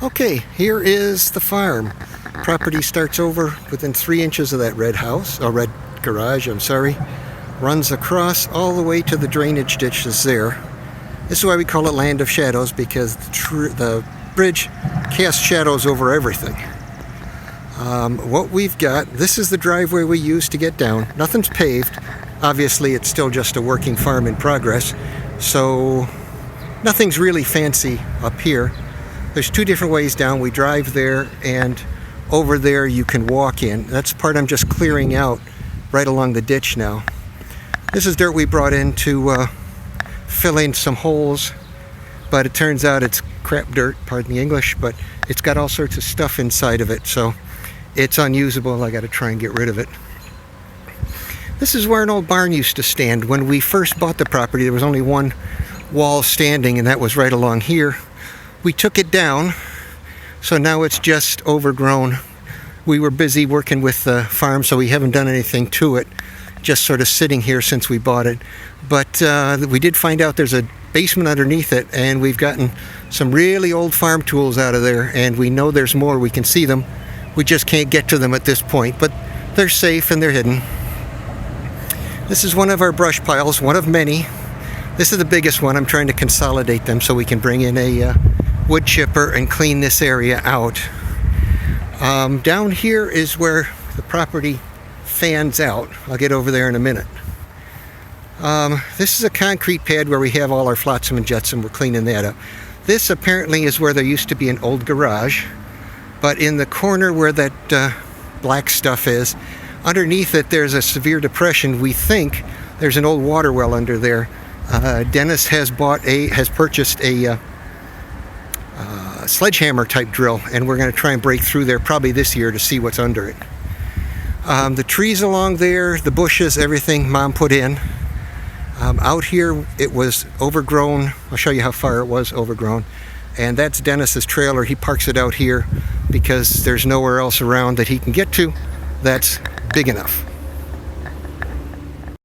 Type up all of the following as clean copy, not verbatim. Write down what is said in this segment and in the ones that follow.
Okay, here is the farm. Property starts over within 3 inches of that red house, or red garage, I'm sorry. Runs across all the way to the drainage ditch that's there. This is why we call it Land of Shadows, because the bridge casts shadows over everything. What we've got, this is the driveway we use to get down. Nothing's paved. Obviously, it's still just a working farm in progress, so nothing's really fancy up here. There's 2 different ways down. We drive there, and over there you can walk in. That's the part I'm just clearing out right along the ditch now. This is dirt we brought in to fill in some holes, but it turns out it's crap dirt, pardon the English, but it's got all sorts of stuff inside of it, so it's unusable. I got to try and get rid of it. This is where an old barn used to stand. When we first bought the property, there was only one wall standing, and that was right along here. We took it down, so now it's just overgrown. We were busy working with the farm, so we haven't done anything to it. Just sort of sitting here since we bought it. But we did find out there's a basement underneath it, and we've gotten some really old farm tools out of there, and we know there's more. We can see them. We just can't get to them at this point, but they're safe and they're hidden. This is one of our brush piles, one of many. This is the biggest one. I'm trying to consolidate them so we can bring in a wood chipper and clean this area out. Down here is where the property fans out. I'll get over there in a minute. This is a concrete pad where we have all our flotsam and jetsam. We're cleaning that up. This apparently is where there used to be an old garage, but in the corner where that black stuff is, underneath it there's a severe depression. We think there's an old water well under there. Dennis has purchased a sledgehammer type drill, and we're going to try and break through there probably this year to see what's under it. The trees along there, the bushes, everything Mom put in. Out here it was overgrown. I'll show you how far it was overgrown. And that's Dennis's trailer. He parks it out here because there's nowhere else around that he can get to that's big enough.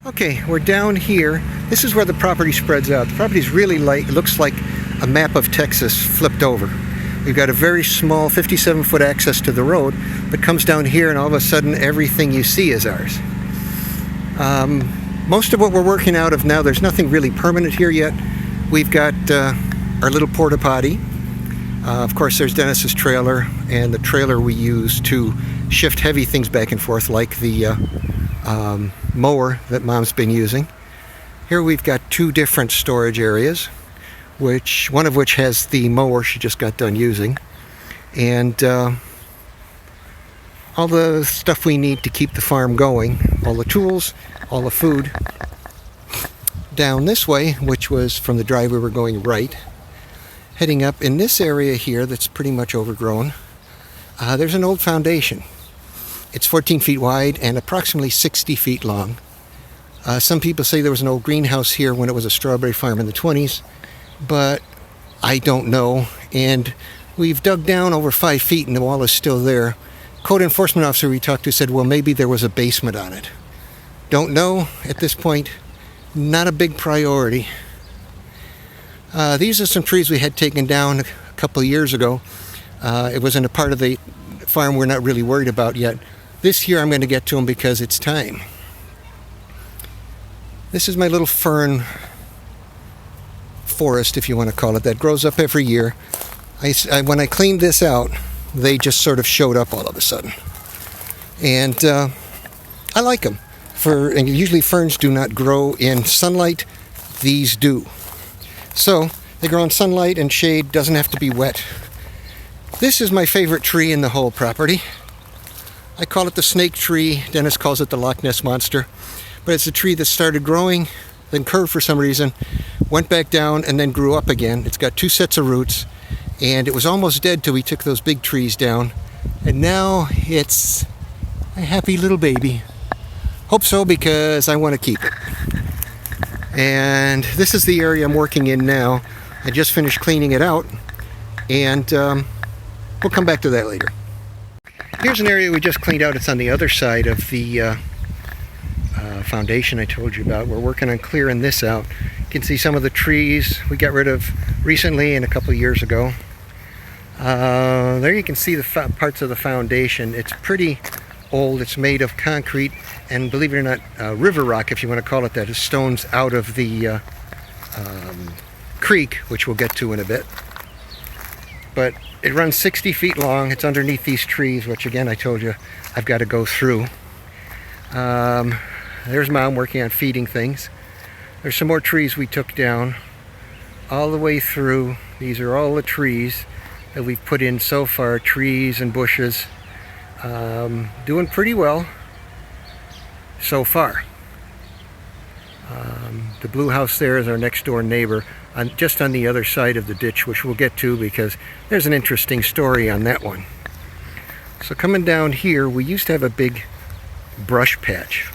Okay, we're down here. This is where the property spreads out. The property's really light. It looks like a map of Texas flipped over. We've got a very small 57-foot access to the road, but comes down here and all of a sudden everything you see is ours. Most of what we're working out of now, there's nothing really permanent here yet. We've got our little porta potty. Of course, there's Dennis's trailer, and the trailer we use to shift heavy things back and forth, like the mower that Mom's been using. Here we've got 2 different storage areas, one of which has the mower she just got done using, and all the stuff we need to keep the farm going, all the tools, all the food. Down this way, which was from the driveway, we're going right. Heading up in this area here that's pretty much overgrown, there's an old foundation. It's 14 feet wide and approximately 60 feet long. Some people say there was an old greenhouse here when it was a strawberry farm in the 20s, but I don't know. And we've dug down over 5 feet and the wall is still there. Code enforcement officer we talked to said, well, maybe there was a basement on it. Don't know at this point. Not a big priority. These are some trees we had taken down a couple of years ago. It was in a part of the farm we're not really worried about yet. This year I'm going to get to them because it's time. This is my little fern forest, if you want to call it, that grows up every year. When I cleaned this out, they just sort of showed up all of a sudden. And I like them. And usually ferns do not grow in sunlight. These do. So they grow in sunlight and shade, doesn't have to be wet. This is my favorite tree in the whole property. I call it the snake tree. Dennis calls it the Loch Ness Monster. But it's a tree that started growing, then curved for some reason, went back down, and then grew up again. It's got 2 sets of roots, and it was almost dead till we took those big trees down. And now it's a happy little baby. Hope so, because I want to keep it. And this is the area I'm working in now. I just finished cleaning it out, and we'll come back to that later. Here's an area we just cleaned out. It's on the other side of the foundation I told you about. We're working on clearing this out. You can see some of the trees we got rid of recently and a couple of years ago. There you can see the parts of the foundation. It's pretty old. It's made of concrete and, believe it or not, river rock, if you want to call it that, is stones out of the creek, which we'll get to in a bit. But it runs 60 feet long. It's underneath these trees, which again I told you I've got to go through. There's Mom working on feeding things. There's some more trees we took down all the way through. These are all the trees that we've put in so far, trees and bushes. Doing pretty well so far. The blue house there is our next door neighbor, just on the other side of the ditch, which we'll get to because there's an interesting story on that one. So coming down here, we used to have a big brush patch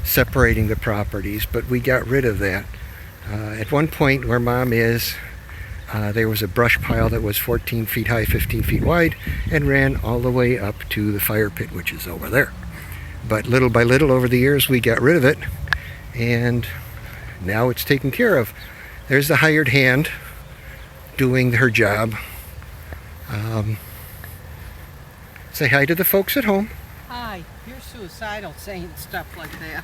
separating the properties, but we got rid of that. At one point where Mom is, there was a brush pile that was 14 feet high, 15 feet wide, and ran all the way up to the fire pit, which is over there. But little by little over the years, we got rid of it, and now it's taken care of. There's the hired hand doing her job. Say hi to the folks at home. Hi, you're suicidal saying stuff like that.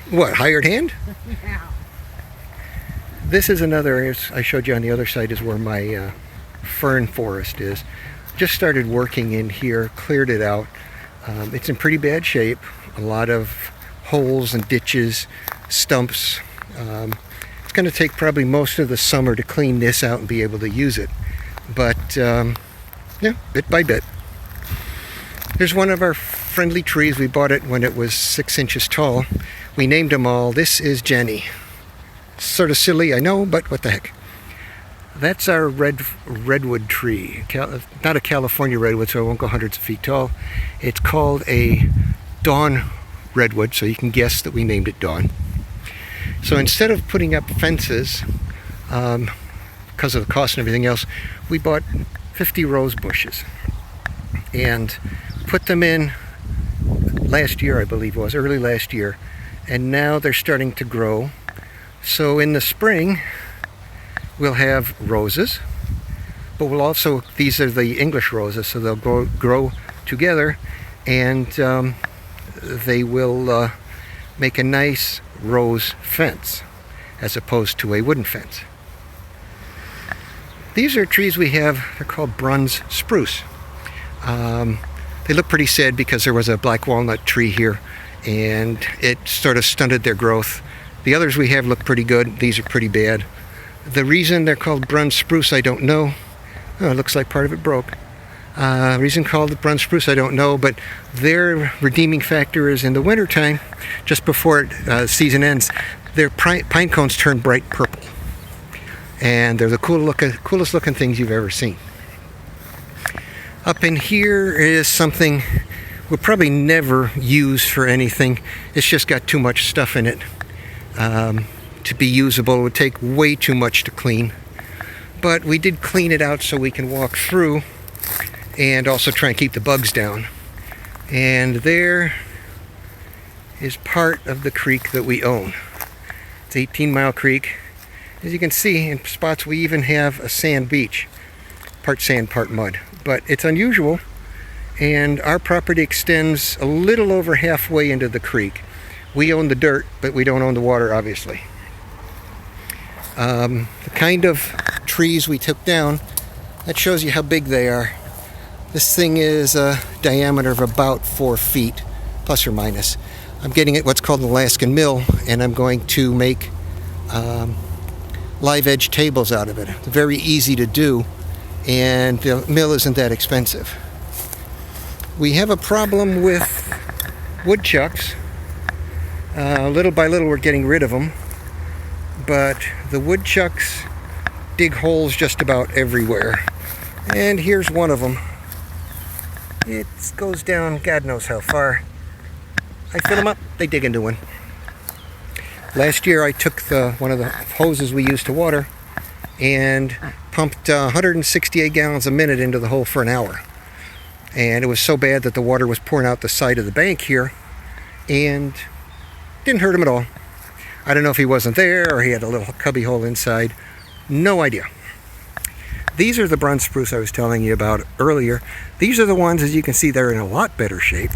What, hired hand? Yeah. This is another, as I showed you on the other side, is where my fern forest is. Just started working in here, cleared it out. It's in pretty bad shape. A lot of holes and ditches, stumps. It's going to take probably most of the summer to clean this out and be able to use it. But, yeah, bit by bit. Here's one of our friendly trees. We bought it when it was 6 inches tall. We named them all. This is Jenny. Sort of silly, I know, but what the heck. That's our redwood tree. Not a California redwood, so it won't go hundreds of feet tall. It's called a Dawn redwood, so you can guess that we named it Dawn. So instead of putting up fences, because of the cost and everything else, we bought 50 rose bushes and put them in last year, I believe it was, early last year, and now they're starting to grow. So in the spring, we'll have roses, but we'll also, these are the English roses, so they'll grow together, and they will make a nice rose fence as opposed to a wooden fence. These are trees we have, they're called Bruns spruce. They look pretty sad because there was a black walnut tree here and it sort of stunted their growth. The others we have look pretty good. These are pretty bad. The reason they're called Bruns spruce, I don't know. Oh, it looks like part of it broke. Reason called Bruns spruce, I don't know, but their redeeming factor is in the wintertime, just before season ends, their pine cones turn bright purple. And they're the coolest looking things you've ever seen. Up in here is something we'll probably never use for anything. It's just got too much stuff in it to be usable. It would take way too much to clean. But we did clean it out so we can walk through and also try and keep the bugs down. And there is part of the creek that we own. It's 18 Mile Creek. As you can see, in spots we even have a sand beach. Part sand, part mud. But it's unusual, and our property extends a little over halfway into the creek. We own the dirt, but we don't own the water, obviously. The kind of trees we took down, that shows you how big they are. This thing is a diameter of about 4 feet, plus or minus. I'm getting it what's called an Alaskan mill, and I'm going to make live edge tables out of it. It's very easy to do, and the mill isn't that expensive. We have a problem with woodchucks. Little by little we're getting rid of them, but the woodchucks dig holes just about everywhere. And here's one of them. It goes down God knows how far. I fill them up, they dig into one. Last year I took one of the hoses we use to water and pumped 168 gallons a minute into the hole for an hour. And it was so bad that the water was pouring out the side of the bank here and didn't hurt him at all. I don't know if he wasn't there or he had a little cubby hole inside. No idea. These are the Brun spruce I was telling you about earlier. These are the ones, as you can see, they're in a lot better shape.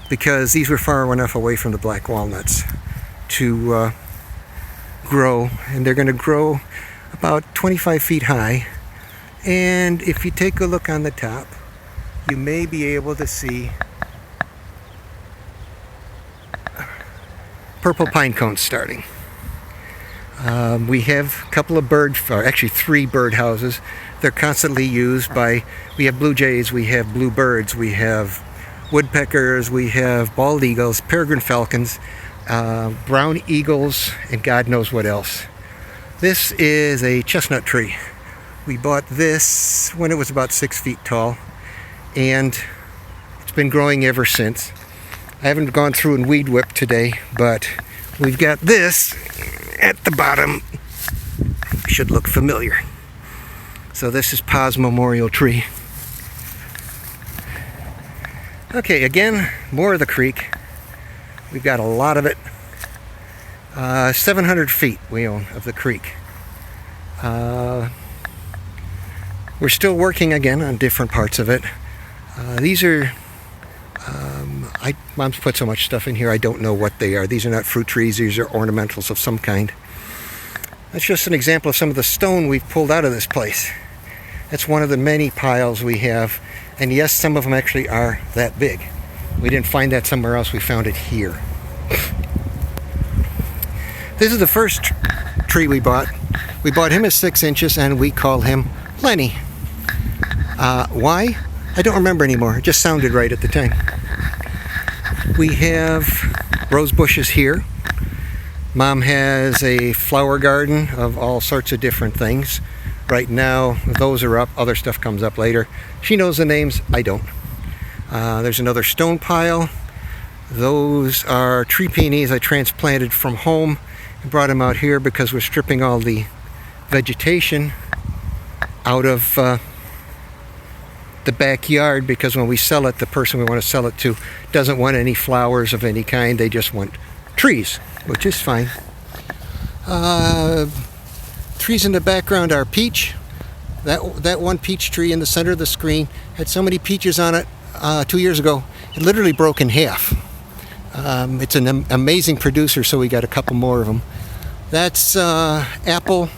Because these were far enough away from the black walnuts to grow, and they're going to grow about 25 feet high. And if you take a look on the top, you may be able to see purple pine cones starting. We have a couple of actually 3 bird houses. They're constantly used by, we have blue jays, we have bluebirds, we have woodpeckers, we have bald eagles, peregrine falcons, brown eagles, and God knows what else. This is a chestnut tree. We bought this when it was about 6 feet tall, and it's been growing ever since. I haven't gone through and weed whipped today, but we've got this at the bottom. Should look familiar. So this is Pa's memorial tree. Okay, again, more of the creek. We've got a lot of it. 700 feet we own of the creek. We're still working again on different parts of it. These are, Mom's put so much stuff in here, I don't know what they are. These are not fruit trees, these are ornamentals of some kind. That's just an example of some of the stone we've pulled out of this place. That's one of the many piles we have. And yes, some of them actually are that big. We didn't find that somewhere else, we found it here. This is the first tree we bought. We bought him at 6 inches and we call him Lenny. Why? I don't remember anymore. It just sounded right at the time. We have rose bushes here. Mom has a flower garden of all sorts of different things. Right now, those are up. Other stuff comes up later. She knows the names. I don't. There's another stone pile. Those are tree peonies I transplanted from home and brought them out here because we're stripping all the vegetation out of the backyard, because when we sell it, the person we want to sell it to doesn't want any flowers of any kind. They just want trees, which is fine. Trees in the background are peach. That one peach tree in the center of the screen had so many peaches on it 2 years ago, it literally broke in half. It's an amazing producer, so we got a couple more of them. That's apple,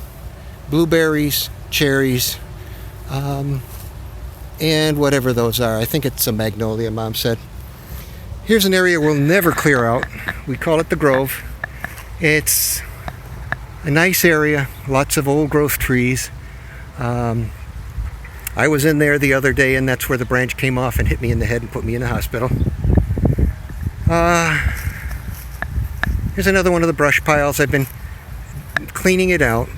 blueberries, cherries, and whatever those are. I think it's a magnolia, Mom said. Here's an area we'll never clear out. We call it the Grove. It's a nice area, lots of old growth trees. I was in there the other day, and that's where the branch came off and hit me in the head and put me in the hospital. Here's another one of the brush piles. I've been cleaning it out.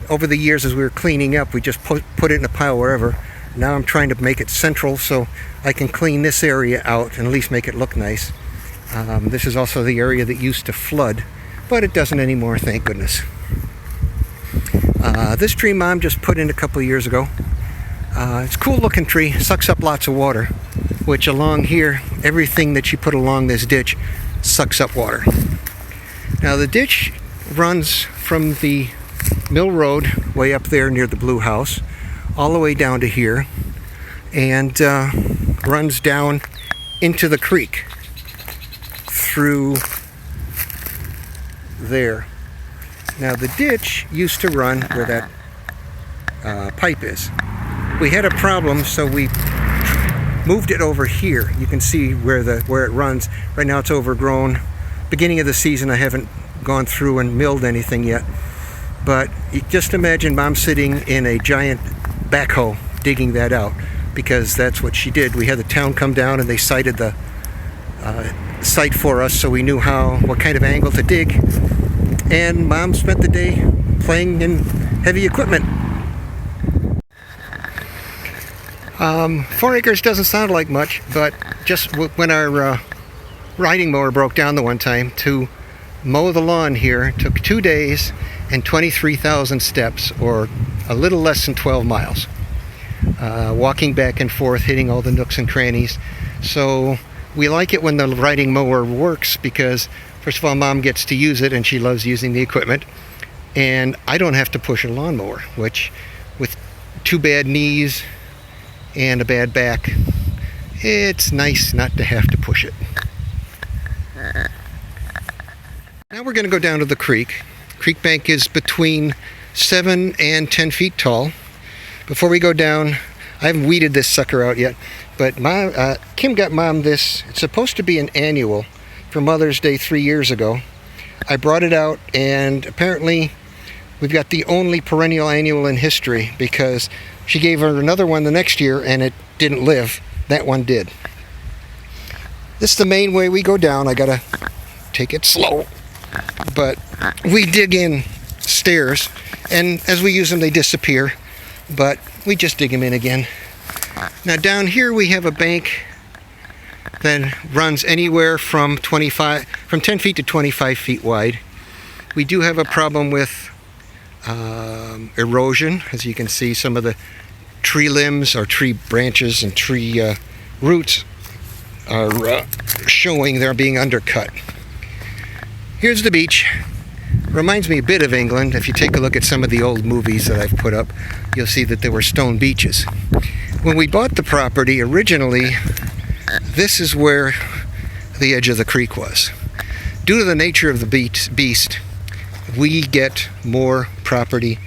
Over the years, as we were cleaning up, we just put it in a pile wherever. Now I'm trying to make it central so I can clean this area out and at least make it look nice. This is also the area that used to flood, but it doesn't anymore, thank goodness. This tree Mom just put in a couple of years ago. It's a cool looking tree, sucks up lots of water, which along here, everything that she put along this ditch sucks up water. Now the ditch runs from the Mill Road way up there near the Blue House all the way down to here, and runs down into the creek through there. Now the ditch used to run where that pipe is. We had a problem, so we moved it over here. You can see where it runs. Right now it's overgrown. Beginning of the season, I haven't gone through and milled anything yet. But you just imagine Mom sitting in a giant backhoe digging that out, because that's what she did. We had the town come down and they sited the site for us, so we knew what kind of angle to dig. And Mom spent the day playing in heavy equipment. 4 acres doesn't sound like much, but just when our riding mower broke down the one time, to mow the lawn here took 2 days and 23,000 steps, or a little less than 12 miles. Walking back and forth, hitting all the nooks and crannies. So we like it when the riding mower works because, first of all, Mom gets to use it and she loves using the equipment. and I don't have to push a lawnmower, which with 2 bad knees and a bad back, it's nice not to have to push it. Now we're going to go down to the creek. Creek bank is between 7 and 10 feet tall. Before we go down, I haven't weeded this sucker out yet, but Kim got Mom this. It's supposed to be an annual for Mother's Day 3 years ago. I brought it out, and apparently we've got the only perennial annual in history, because she gave her another one the next year and it didn't live. That one did. This is the main way we go down. I gotta take it slow, but we dig in stairs, and as we use them they disappear, but we just dig them in again. Now down here we have a bank that runs anywhere from 10 feet to 25 feet wide. We do have a problem with erosion. As you can see, some of the tree limbs or tree branches and tree roots are showing they're being undercut. Here's the beach. Reminds me a bit of England. If you take a look at some of the old movies that I've put up, you'll see that there were stone beaches. When we bought the property originally, this is where the edge of the creek was. Due to the nature of the beast, we get more property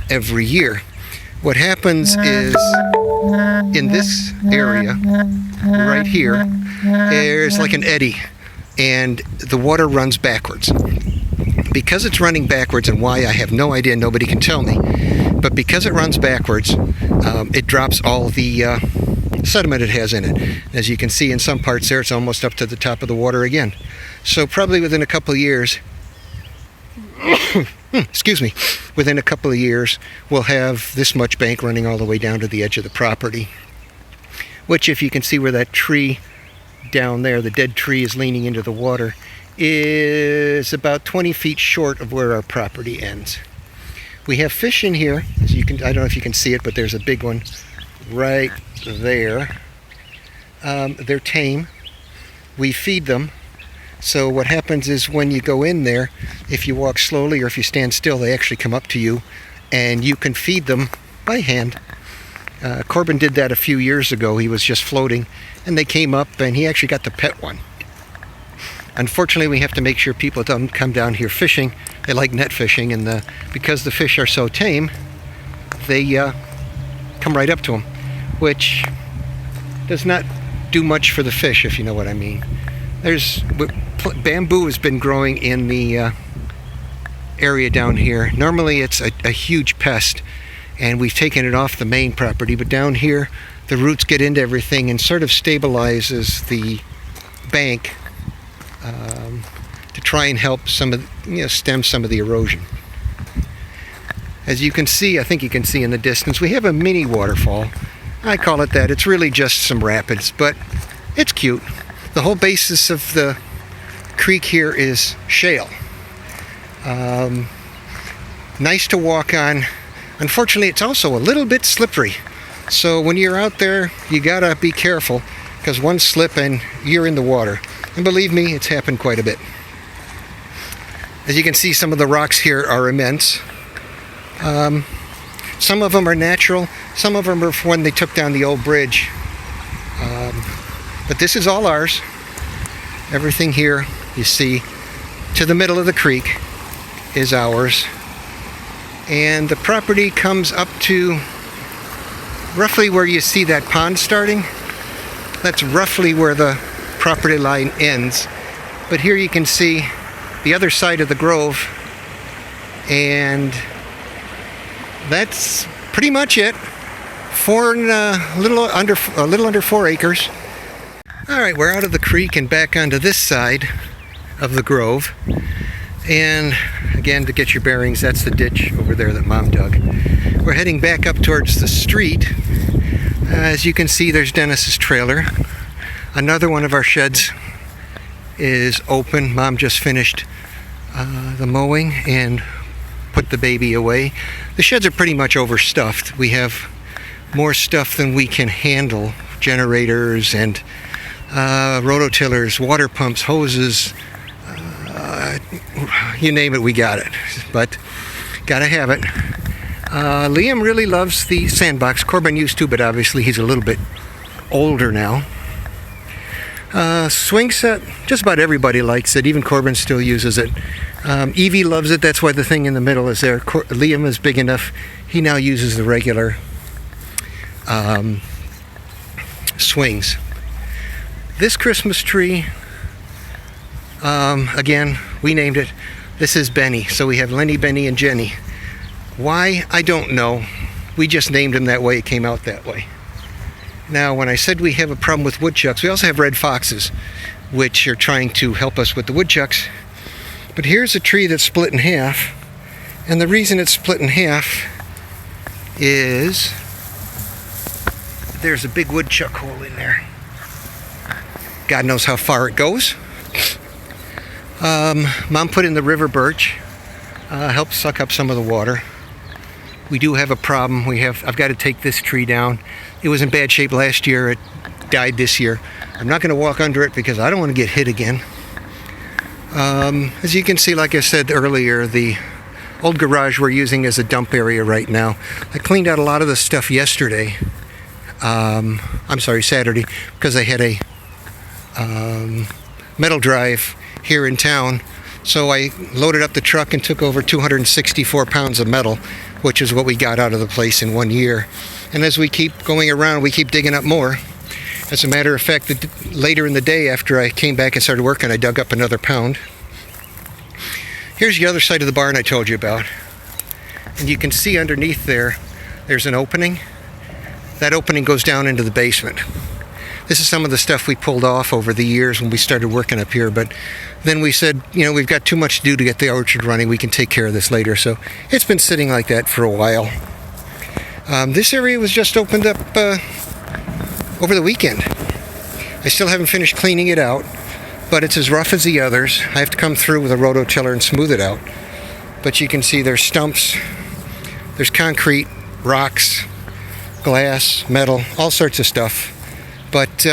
every year. What happens is, in this area right here, there's like an eddy, and the water runs backwards. Because it's running backwards, and why I have no idea, nobody can tell me, but because it runs backwards, it drops all the sediment it has in it. As you can see in some parts there, it's almost up to the top of the water again. So probably within a couple of years, excuse me, within a couple of years, we'll have this much bank running all the way down to the edge of the property. Which, if you can see where that tree down there, the dead tree is leaning into the water, is about 20 feet short of where our property ends. We have fish in here, as you can, I don't know if you can see it, but there's a big one right there. They're tame. We feed them. So what happens is, when you go in there, if you walk slowly or if you stand still, they actually come up to you, and you can feed them by hand. Corbin did that a few years ago. He was just floating, and they came up, and he actually got to pet one. Unfortunately, we have to make sure people don't come down here fishing. They like net fishing, and because the fish are so tame, they come right up to them, which does not do much for the fish, if you know what I mean. Bamboo has been growing in the area down here. Normally it's a huge pest, and we've taken it off the main property, but down here the roots get into everything and sort of stabilizes the bank to try and help stem some of the erosion. As you can see, I think you can see in the distance, we have a mini waterfall. I call it that. It's really just some rapids, but it's cute. The whole basis of the creek here is shale. Nice to walk on. Unfortunately, it's also a little bit slippery. So when you're out there, you gotta be careful, because one slip and you're in the water. And believe me, it's happened quite a bit. As you can see, some of the rocks here are immense. Some of them are natural. Some of them are from when they took down the old bridge. But this is all ours. Everything here, you see, to the middle of the creek is ours. And the property comes up to roughly where you see that pond starting. That's roughly where the property line ends. But here you can see the other side of the grove, and that's pretty much it. A little under 4 acres. All right, we're out of the creek and back onto this side of the grove. And again, to get your bearings, that's the ditch over there that Mom dug. We're heading back up towards the street. As you can see, there's Dennis's trailer. Another one of our sheds is open. Mom just finished the mowing and put the baby away. The sheds are pretty much overstuffed. We have more stuff than we can handle. Generators and rototillers, water pumps, hoses, you name it, we got it. But Gotta have it. Liam really loves the sandbox. Corbin used to, but obviously he's a little bit older now. Swing set, just about everybody likes it. Even Corbin still uses it. Evie loves it. That's why the thing in the middle is there. Liam is big enough. He now uses the regular swings. This Christmas tree, again, we named it. This is Benny. So we have Lenny, Benny, and Jenny. Why? I don't know. We just named him that way. It came out that way. Now, when I said we have a problem with woodchucks, we also have red foxes, which are trying to help us with the woodchucks. But here's a tree that's split in half. And the reason it's split in half is there's a big woodchuck hole in there. God knows how far it goes. Mom put in the river birch, helps suck up some of the water. We do have a problem. I've got to take this tree down. It was in bad shape last year. It died this year. I'm not going to walk under it because I don't want to get hit again. As you can see, like I said earlier, the old garage we're using as a dump area right now. I cleaned out a lot of the stuff yesterday. Saturday, because I had a metal drive here in town. So I loaded up the truck and took over 264 pounds of metal, which is what we got out of the place in 1 year. And as we keep going around, we keep digging up more. As a matter of fact, later in the day after I came back and started working, I dug up another pound. Here's the other side of the barn I told you about. And you can see underneath there's an opening. That opening goes down into the basement. This is some of the stuff we pulled off over the years when we started working up here, but then we said, we've got too much to do to get the orchard running. We can take care of this later. So it's been sitting like that for a while. This area was just opened up over the weekend. I still haven't finished cleaning it out, but it's as rough as the others. I have to come through with a rototiller and smooth it out. But you can see there's stumps, there's concrete, rocks, glass, metal, all sorts of stuff. But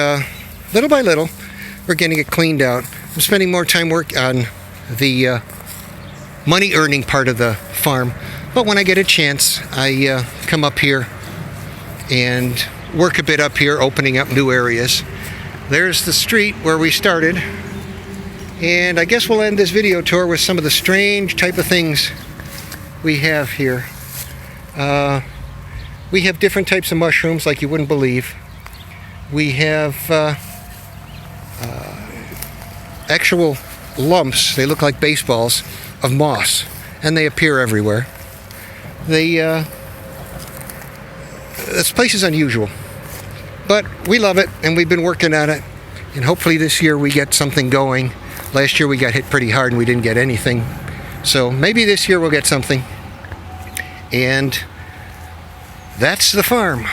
little by little, we're getting it cleaned out. I'm spending more time work on the money-earning part of the farm. But when I get a chance, I come up here and work a bit up here, opening up new areas. There's the street where we started. And I guess we'll end this video tour with some of the strange type of things we have here. We have different types of mushrooms like you wouldn't believe. We have actual lumps, they look like baseballs, of moss, and they appear everywhere. This place is unusual, but we love it, and we've been working on it, and hopefully this year we get something going. Last year we got hit pretty hard and we didn't get anything, so maybe this year we'll get something. And that's the farm.